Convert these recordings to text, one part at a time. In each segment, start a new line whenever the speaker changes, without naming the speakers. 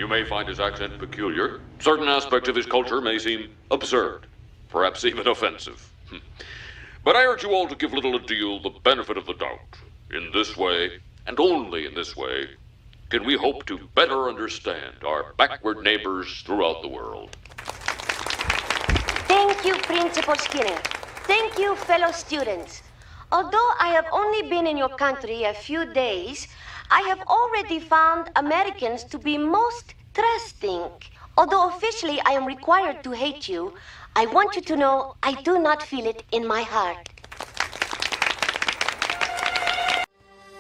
You may find his accent peculiar. Certain aspects of his culture may seem absurd, perhaps even offensive. But I urge you all to give little Adil the benefit of the doubt. In this way, and only in this way, can we hope to better understand our backward neighbors throughout the world.
Thank you, Principal Skinner. Thank you, fellow students. Although I have only been in your country a few days, I have already found Americans to be most trusting. Although officially I am required to hate you, I want you to know I do not feel it in my heart.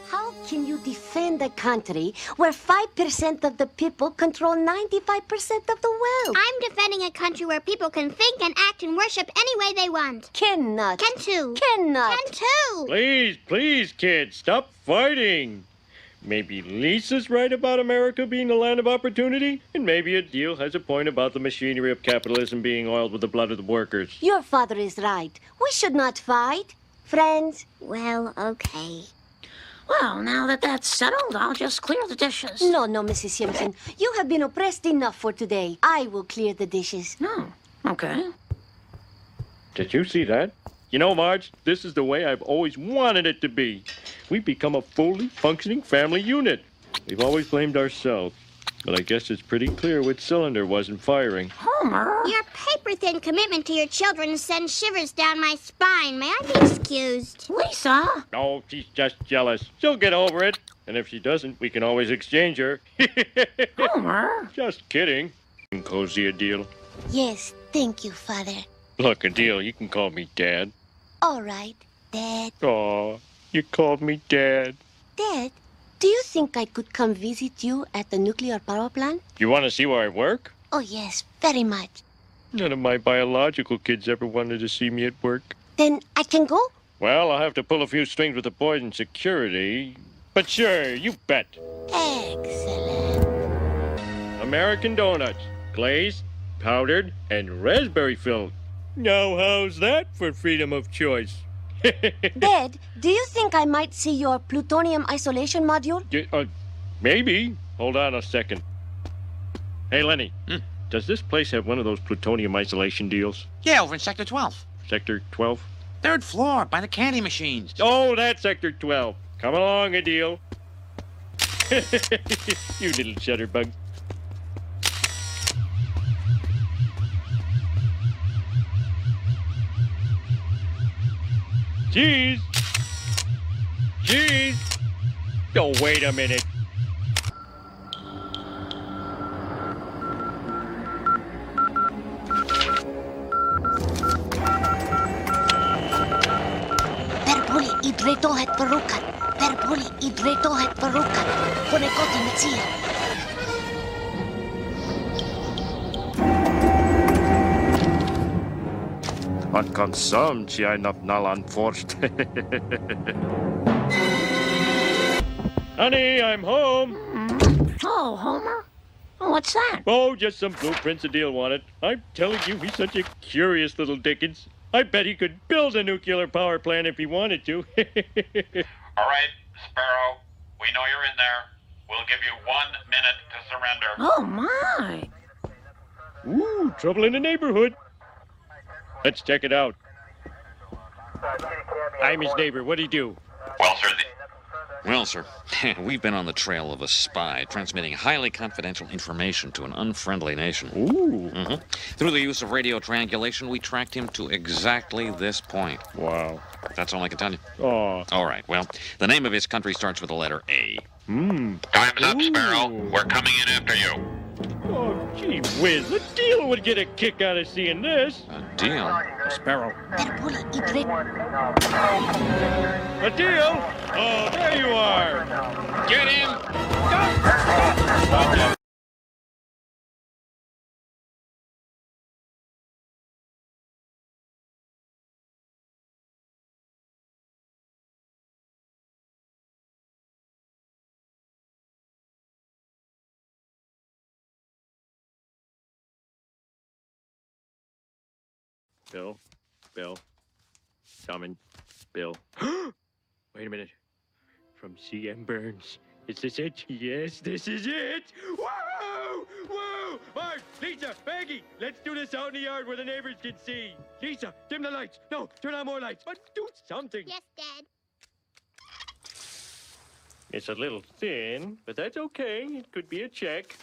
How can you defend a country where 5% of the people control 95% of the world?
I'm defending a country where people can think and act and worship any way they want.
Cannot.
Can too.
Cannot.
Can too.
Please, kids, stop fighting. Maybe Lisa's right about America being the land of opportunity, and maybe Adil has a point about the machinery of capitalism being oiled with the blood of the workers.
Your father is right. We should not fight. Friends?
Well, okay.
Well, now that that's settled, I'll just clear the dishes.
No, Mrs. Simpson. You have been oppressed enough for today. I will clear the dishes.
No. Okay.
Did you see that? You know, Marge, this is the way I've always wanted it to be. We've become a fully functioning family unit. We've always blamed ourselves. But I guess it's pretty clear which cylinder wasn't firing.
Homer!
Your paper-thin commitment to your children sends shivers down my spine. May I be excused?
Lisa!
No, she's just jealous. She'll get over it. And if she doesn't, we can always exchange her.
Homer!
Just kidding. Cozy Adil.
Yes, thank you, Father.
Look, Adil, you can call me Dad.
All right, Dad.
Aw, you called me Dad.
Dad, do you think I could come visit you at the nuclear power plant?
You want to see where I work?
Oh, yes, very much.
None of my biological kids ever wanted to see me at work.
Then I can go?
Well, I'll have to pull a few strings with the boys in security. But sure, you bet.
Excellent.
American donuts, glazed, powdered, and raspberry filled. Now how's that for freedom of choice?
Dad, do you think I might see your plutonium isolation module?
Maybe. Hold on a second. Hey, Lenny. Does this place have one of those plutonium isolation deals?
Yeah, over in Sector 12.
Sector 12?
Third floor, by the candy machines.
Oh, that's Sector 12. Come along, Adil. You little shutterbug. Cheese! Cheese! Oh, wait a minute.
Perbuli idretohet perukat. Perbuli idretohet perukat. Ponekoti metsia.
At consumptie ain't nalan forst. Honey, I'm home.
Oh, Homer? What's that?
Oh, just some blueprints Adil wanted. I'm telling you, he's such a curious little Dickens. I bet he could build a nuclear power plant if he wanted to.
All right, Sparrow, we know you're in there. We'll give you 1 minute to surrender.
Oh, my.
Ooh, trouble in the neighborhood. Let's check it out. I'm his neighbor. What'd he do?
Well, sir, we've been on the trail of a spy transmitting highly confidential information to an unfriendly nation.
Ooh.
Through the use of radio triangulation, we tracked him to exactly this point.
Wow.
That's all I can tell you.
Aw.
All right, well, the name of his country starts with the letter A.
Time's up, Sparrow. We're coming in after you.
Oh, gee whiz. Adil would get a kick out of seeing this.
A deal?
Sparrow.
Perbuli idret.
Adil! Oh, there you are.
Get him!
Bill. Coming. Bill. Wait a minute. From C.M. Burns. Is this it? Yes, this is it! Whoa! Whoa! Marge, Lisa, Maggie, let's do this out in the yard where the neighbors can see. Lisa, dim the lights. No, turn on more lights. But do something.
Yes, Dad.
It's a little thin, but that's okay. It could be a check.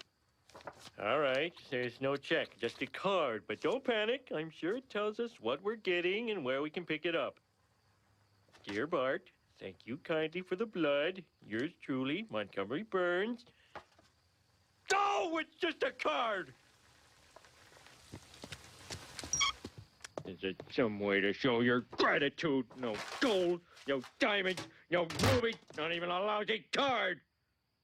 All right, there's no check, just a card. But don't panic. I'm sure it tells us what we're getting and where we can pick it up. Dear Bart, thank you kindly for the blood. Yours truly, Montgomery Burns. Oh, it's just a card! Is it some way to show your gratitude? No gold, no diamonds, no rubies, not even a lousy card.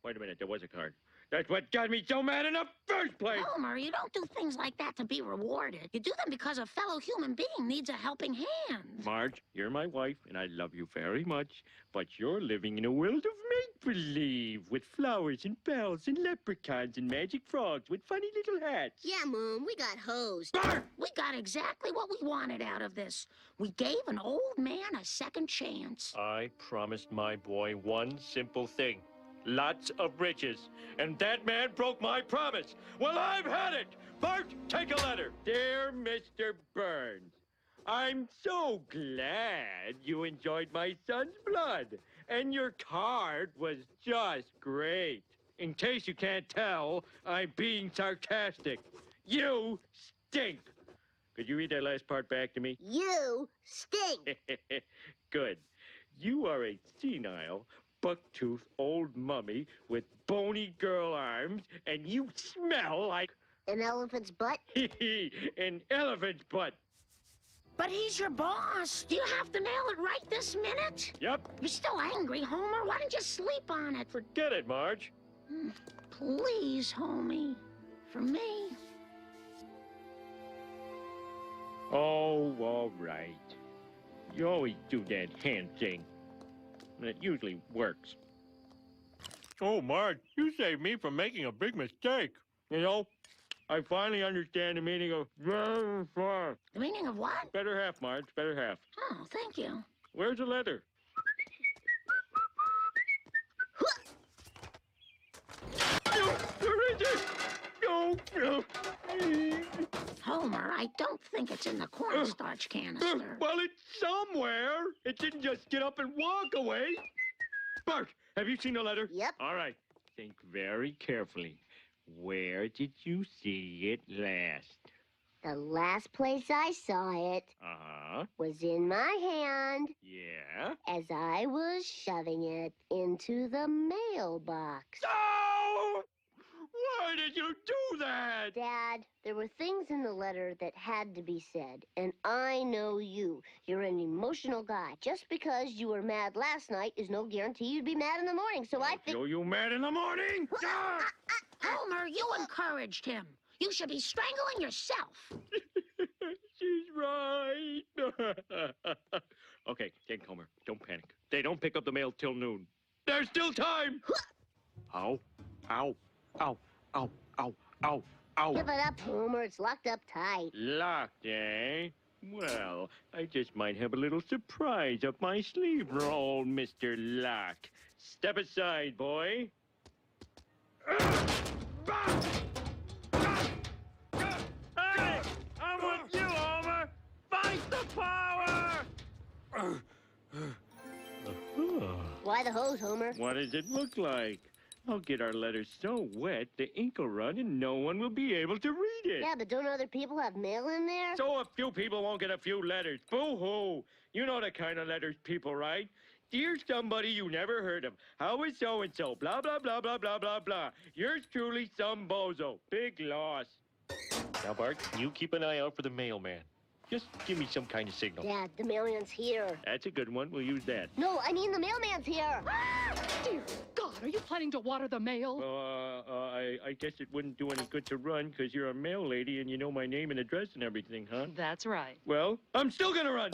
Wait a minute, there was a card. That's what got me so mad in the first place.
Homer, you don't do things like that to be rewarded. You do them because a fellow human being needs a helping hand.
Marge, you're my wife, and I love you very much, but you're living in a world of make-believe with flowers and bells and leprechauns and magic frogs with funny little hats.
Yeah, Mom, we got hosed.
Bart!
We got exactly what we wanted out of this. We gave an old man a second chance.
I promised my boy one simple thing. Lots of riches. And that man broke my promise. Well, I've had it. Bart, take a letter. Dear Mr. Burns, I'm so glad you enjoyed my son's blood. And your card was just great. In case you can't tell, I'm being sarcastic. You stink. Could you read that last part back to me?
You stink.
Good. You are a senile, buck-toothed old mummy with bony girl arms, and you smell like
An elephant's butt?
an elephant's butt.
But he's your boss. Do you have to nail it right this minute?
Yep.
You're still angry, Homer. Why don't you sleep on it?
Forget it, Marge.
Please, homie. For me.
Oh, all right. You always do that hand thing. And it usually works. Oh, Marge, you saved me from making a big mistake. You know, I finally understand the meaning of
The meaning of what?
better half, Marge, better half.
Oh, thank you.
Where's the letter? No, where is it? No.
Homer, I don't think it's in the cornstarch canister.
Well, it's somewhere. It didn't just get up and walk away. Bart, have you seen the letter?
Yep.
All right. Think very carefully. Where did you see it last?
The last place I saw it
Uh-huh.
was in my hand
Yeah.
as I was shoving it into the mailbox.
Oh! Why did you do that?
Dad, there were things in the letter that had to be said, and I know you. You're an emotional guy. Just because you were mad last night is no guarantee you'd be mad in the morning, so I think...
Show you mad in the morning? Ah!
Homer, you encouraged him. You should be strangling yourself.
She's right. Okay, Ken Comer, don't panic. They don't pick up the mail till noon. There's still time. Ow, ow, ow, ow, ow, ow, ow.
Give it up, Homer. It's locked up tight.
Locked, eh? Well, I just might have a little surprise up my sleeve for old Mr. Lock. Step aside, boy. Hey! I'm with you, Homer! Fight the power!
Why the hose, Homer?
What does it look like? I'll get our letters so wet the ink will run and no one will be able to read it.
Yeah, but don't other people have mail in there?
So a few people won't get a few letters. Boo-hoo! You know the kind of letters people write. Dear somebody you never heard of. How is so-and-so? Blah, blah, blah, blah, blah, blah, blah. Yours truly, some bozo. Big loss. Now, Bart, you keep an eye out for the mailman. Just give me some kind of signal.
Dad, the mailman's here.
That's a good one. We'll use that.
No, I mean the mailman's here.
Dear God, are you planning to water the mail?
I guess it wouldn't do any good to run because you're a mail lady and you know my name and address and everything, huh?
That's right.
Well, I'm still gonna run.